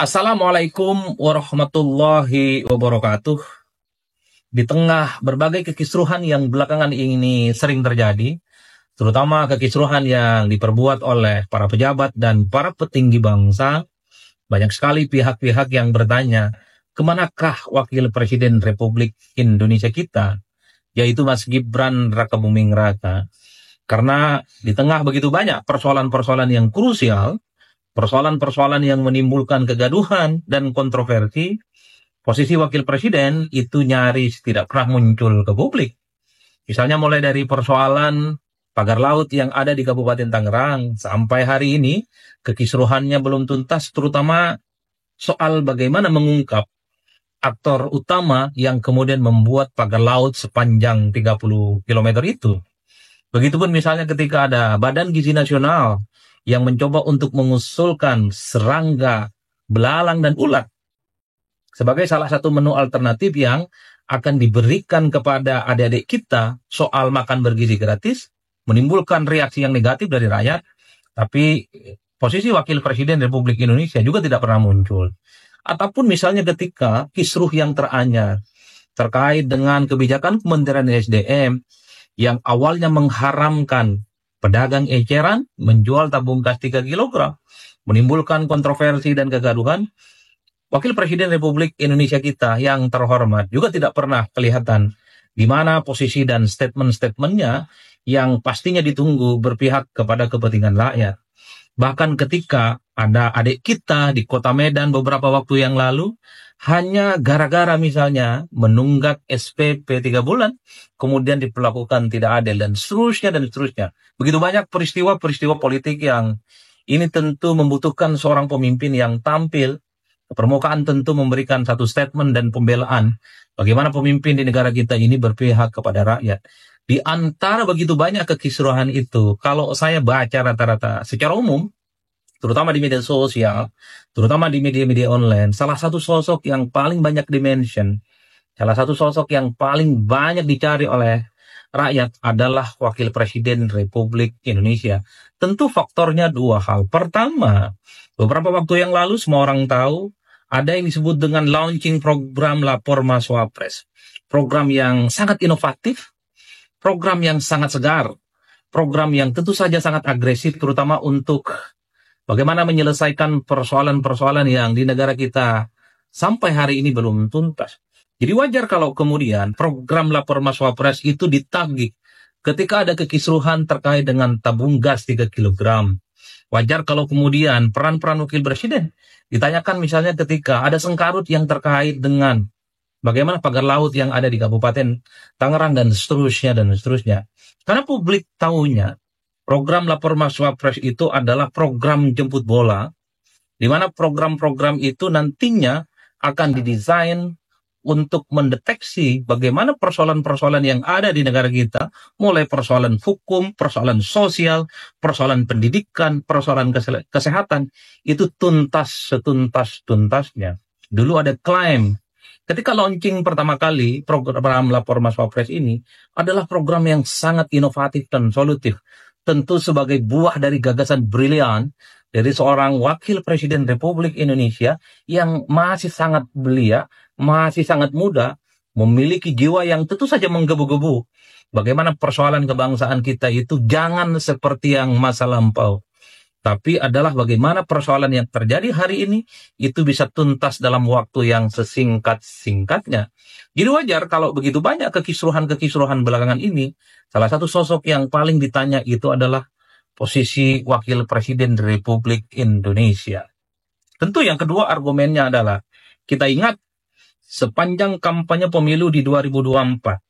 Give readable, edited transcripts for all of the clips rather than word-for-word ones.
Assalamualaikum warahmatullahi wabarakatuh. Di tengah berbagai kekisruhan yang belakangan ini sering terjadi, terutama kekisruhan yang diperbuat oleh para pejabat dan para petinggi bangsa, banyak sekali pihak-pihak yang bertanya, kemanakah Wakil Presiden Republik Indonesia kita, yaitu Mas Gibran Rakabuming Raka. Karena di tengah begitu banyak persoalan-persoalan yang krusial, persoalan-persoalan yang menimbulkan kegaduhan dan kontroversi, posisi wakil presiden itu nyaris tidak pernah muncul ke publik. Misalnya mulai dari persoalan pagar laut yang ada di Kabupaten Tangerang, sampai hari ini kekisruhannya belum tuntas, terutama soal bagaimana mengungkap aktor utama yang kemudian membuat pagar laut sepanjang 30 kilometer itu. Begitupun misalnya ketika ada Badan Gizi Nasional yang mencoba untuk mengusulkan serangga, belalang, dan ulat sebagai salah satu menu alternatif yang akan diberikan kepada adik-adik kita soal makan bergizi gratis, menimbulkan reaksi yang negatif dari rakyat, tapi posisi Wakil Presiden Republik Indonesia juga tidak pernah muncul. Ataupun misalnya ketika kisruh yang teranyar terkait dengan kebijakan Kementerian SDM yang awalnya mengharamkan pedagang eceran menjual tabung gas 3 kg, menimbulkan kontroversi dan kegaduhan. Wakil Presiden Republik Indonesia kita yang terhormat juga tidak pernah kelihatan di mana posisi dan statement-statementnya yang pastinya ditunggu berpihak kepada kepentingan rakyat. Bahkan ketika ada adik kita di Kota Medan beberapa waktu yang lalu, hanya gara-gara misalnya menunggak SPP 3 bulan, kemudian diperlakukan tidak adil, dan seterusnya dan seterusnya. Begitu banyak peristiwa-peristiwa politik yang ini tentu membutuhkan seorang pemimpin yang tampil ke permukaan, tentu memberikan satu statement dan pembelaan bagaimana pemimpin di negara kita ini berpihak kepada rakyat. Di antara begitu banyak kekisruhan itu, kalau saya baca rata-rata secara umum, terutama di media sosial, terutama di media-media online, salah satu sosok yang paling banyak dimention, salah satu sosok yang paling banyak dicari oleh rakyat adalah Wakil Presiden Republik Indonesia. Tentu faktornya dua hal. Pertama, beberapa waktu yang lalu semua orang tahu ada yang disebut dengan launching program Lapor Mas Wapres. Program yang sangat inovatif, program yang sangat segar, program yang tentu saja sangat agresif, terutama untuk bagaimana menyelesaikan persoalan-persoalan yang di negara kita sampai hari ini belum tuntas. Jadi wajar kalau kemudian program Lapor Mas Wapres itu ditagih ketika ada kekisruhan terkait dengan tabung gas 3 kg. Wajar kalau kemudian peran-peran wakil presiden ditanyakan misalnya ketika ada sengkarut yang terkait dengan bagaimana pagar laut yang ada di Kabupaten Tangerang dan seterusnya dan seterusnya. Karena publik tahunya program Lapor Mas Wapres itu adalah program jemput bola, di mana program-program itu nantinya akan didesain untuk mendeteksi bagaimana persoalan-persoalan yang ada di negara kita, mulai persoalan hukum, persoalan sosial, persoalan pendidikan, persoalan kesehatan, itu tuntas setuntas-tuntasnya. Dulu ada klaim, ketika launching pertama kali program Lapor Mas Wapres ini adalah program yang sangat inovatif dan solutif. Tentu sebagai buah dari gagasan brilian dari seorang Wakil Presiden Republik Indonesia yang masih sangat belia, masih sangat muda, memiliki jiwa yang tentu saja menggebu-gebu. Bagaimana persoalan kebangsaan kita itu jangan seperti yang masa lampau, tapi adalah bagaimana persoalan yang terjadi hari ini itu bisa tuntas dalam waktu yang sesingkat-singkatnya. Jadi wajar kalau begitu banyak kekisruhan-kekisruhan belakangan ini, salah satu sosok yang paling ditanya itu adalah posisi Wakil Presiden Republik Indonesia. Tentu yang kedua argumennya adalah, kita ingat sepanjang kampanye pemilu di 2024,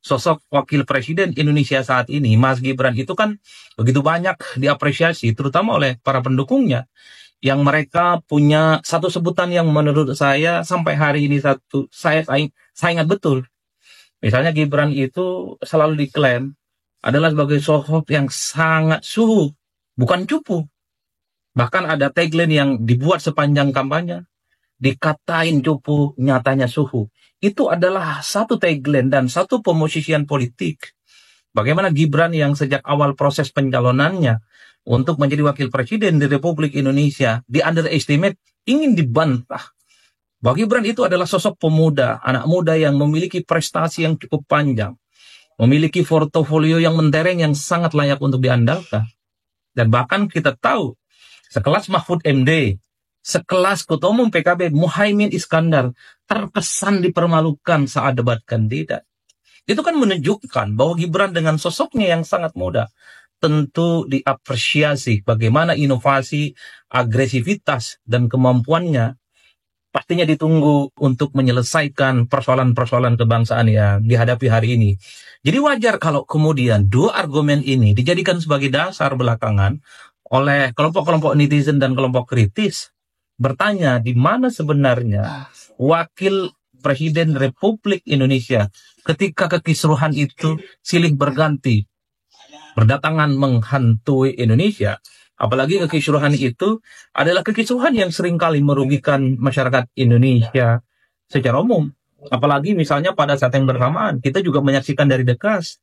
sosok Wakil Presiden Indonesia saat ini, Mas Gibran, itu kan begitu banyak diapresiasi, terutama oleh para pendukungnya, yang mereka punya satu sebutan yang menurut saya sampai hari ini saya ingat betul. Misalnya Gibran itu selalu diklaim adalah sebagai sosok yang sangat suhu, bukan cupu. Bahkan ada tagline yang dibuat sepanjang kampanye, dikatain cupu, nyatanya suhu. Itu adalah satu tagline dan satu pemosisian politik. Bagaimana Gibran yang sejak awal proses pencalonannya untuk menjadi wakil presiden di Republik Indonesia di underestimate, ingin dibantah. Bahwa Gibran itu adalah sosok pemuda, anak muda yang memiliki prestasi yang cukup panjang, memiliki portofolio yang mentereng yang sangat layak untuk diandalkan. Dan bahkan kita tahu, sekelas Mahfud MD, sekelas Ketua Umum PKB Muhaimin Iskandar terkesan dipermalukan saat debat kandidat. Itu kan menunjukkan bahwa Gibran dengan sosoknya yang sangat muda tentu diapresiasi bagaimana inovasi, agresivitas, dan kemampuannya pastinya ditunggu untuk menyelesaikan persoalan-persoalan kebangsaan yang dihadapi hari ini. Jadi wajar kalau kemudian dua argumen ini dijadikan sebagai dasar belakangan oleh kelompok-kelompok netizen dan kelompok kritis bertanya di mana sebenarnya wakil Presiden Republik Indonesia ketika kekisruhan itu silih berganti berdatangan menghantui Indonesia. Apalagi kekisruhan itu adalah kekisruhan yang seringkali merugikan masyarakat Indonesia secara umum. Apalagi misalnya pada saat yang bersamaan, kita juga menyaksikan dari dekat,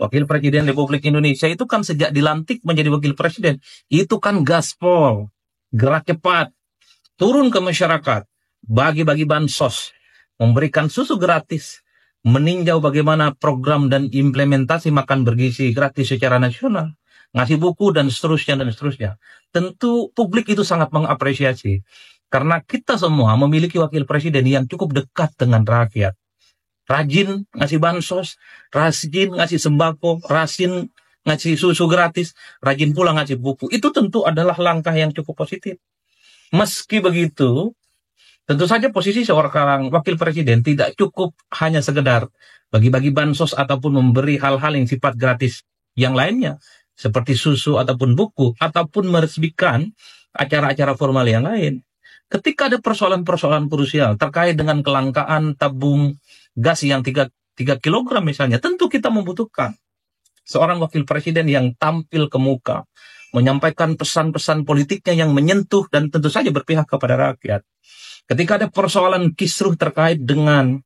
Wakil Presiden Republik Indonesia itu kan sejak dilantik menjadi Wakil Presiden, itu kan gaspol, gerak cepat, turun ke masyarakat, bagi-bagi bansos, memberikan susu gratis, meninjau bagaimana program dan implementasi makan bergizi gratis secara nasional, ngasih buku dan seterusnya dan seterusnya. Tentu publik itu sangat mengapresiasi karena kita semua memiliki wakil presiden yang cukup dekat dengan rakyat. Rajin ngasih bansos, rajin ngasih sembako, rajin ngasih susu gratis, rajin pula ngasih buku. Itu tentu adalah langkah yang cukup positif. Meski begitu, tentu saja posisi seorang wakil presiden tidak cukup hanya sekedar bagi-bagi bansos ataupun memberi hal-hal yang sifat gratis yang lainnya, seperti susu ataupun buku, ataupun meresmikan acara-acara formal yang lain. Ketika ada persoalan-persoalan krusial terkait dengan kelangkaan tabung gas yang 3 kg misalnya, tentu kita membutuhkan seorang wakil presiden yang tampil ke muka, menyampaikan pesan-pesan politiknya yang menyentuh dan tentu saja berpihak kepada rakyat. Ketika ada persoalan kisruh terkait dengan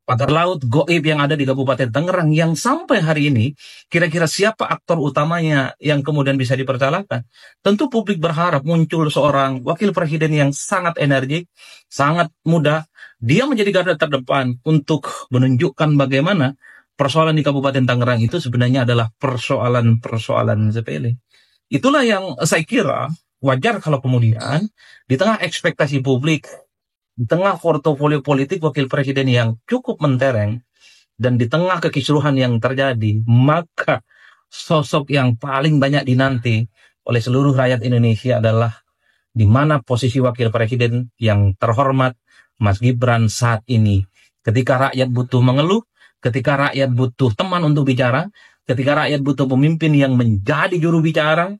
pagar laut goib yang ada di Kabupaten Tangerang yang sampai hari ini kira-kira siapa aktor utamanya yang kemudian bisa dipersalahkan? Tentu publik berharap muncul seorang wakil presiden yang sangat energik, sangat muda. Dia menjadi garda terdepan untuk menunjukkan bagaimana persoalan di Kabupaten Tangerang itu sebenarnya adalah persoalan-persoalan sepele. Itulah yang saya kira wajar kalau kemudian di tengah ekspektasi publik, di tengah portofolio politik wakil presiden yang cukup mentereng, dan di tengah kekisruhan yang terjadi, maka sosok yang paling banyak dinanti oleh seluruh rakyat Indonesia adalah di mana posisi wakil presiden yang terhormat Mas Gibran saat ini. Ketika rakyat butuh mengeluh, ketika rakyat butuh teman untuk bicara, ketika rakyat butuh pemimpin yang menjadi juru bicara,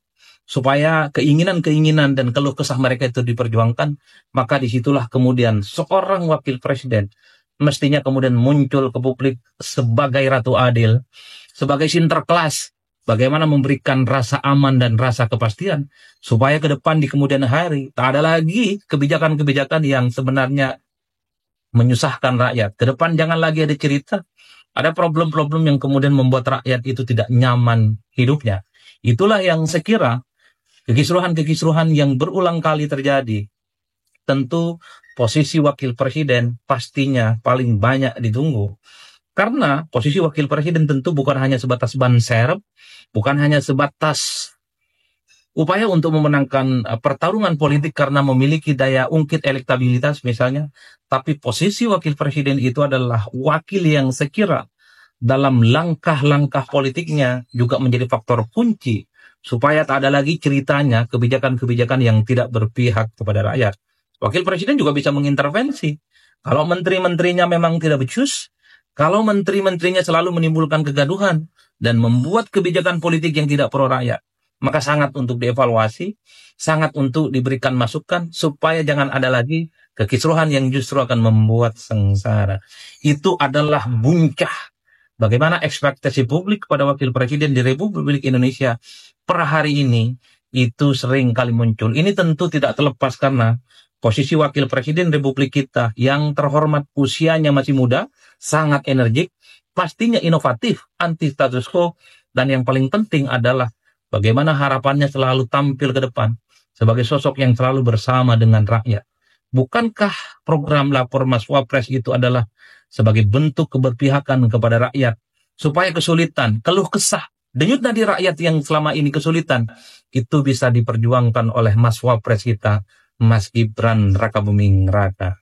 supaya keinginan-keinginan dan keluh kesah mereka itu diperjuangkan, maka disitulah kemudian seorang wakil presiden mestinya kemudian muncul ke publik sebagai ratu adil, sebagai sinterklas, bagaimana memberikan rasa aman dan rasa kepastian, supaya ke depan di kemudian hari tak ada lagi kebijakan-kebijakan yang sebenarnya menyusahkan rakyat. Ke depan jangan lagi ada cerita, ada problem-problem yang kemudian membuat rakyat itu tidak nyaman hidupnya. Itulah yang saya kira kekisruhan-kekisruhan yang berulang kali terjadi. Tentu posisi wakil presiden pastinya paling banyak ditunggu. Karena posisi wakil presiden tentu bukan hanya sebatas ban serep, bukan hanya sebatas upaya untuk memenangkan pertarungan politik karena memiliki daya ungkit elektabilitas misalnya, tapi posisi wakil presiden itu adalah wakil yang sekira dalam langkah-langkah politiknya juga menjadi faktor kunci supaya tak ada lagi ceritanya kebijakan-kebijakan yang tidak berpihak kepada rakyat. Wakil presiden juga bisa mengintervensi. Kalau menteri-menterinya memang tidak becus, kalau menteri-menterinya selalu menimbulkan kegaduhan dan membuat kebijakan politik yang tidak pro rakyat, maka sangat untuk dievaluasi, sangat untuk diberikan masukan supaya jangan ada lagi kekisruhan yang justru akan membuat sengsara. Itu adalah buncah bagaimana ekspektasi publik kepada wakil presiden di Republik Indonesia per hari ini itu sering kali muncul. Ini tentu tidak terlepas karena posisi wakil presiden Republik kita yang terhormat, usianya masih muda, sangat energik, pastinya inovatif, anti status quo, dan yang paling penting adalah bagaimana harapannya selalu tampil ke depan sebagai sosok yang selalu bersama dengan rakyat. Bukankah program lapor Mas Wapres itu adalah sebagai bentuk keberpihakan kepada rakyat, supaya kesulitan, keluh kesah, denyut nadi rakyat yang selama ini kesulitan, itu bisa diperjuangkan oleh Mas Wapres kita, Mas Gibran Rakabuming Raka.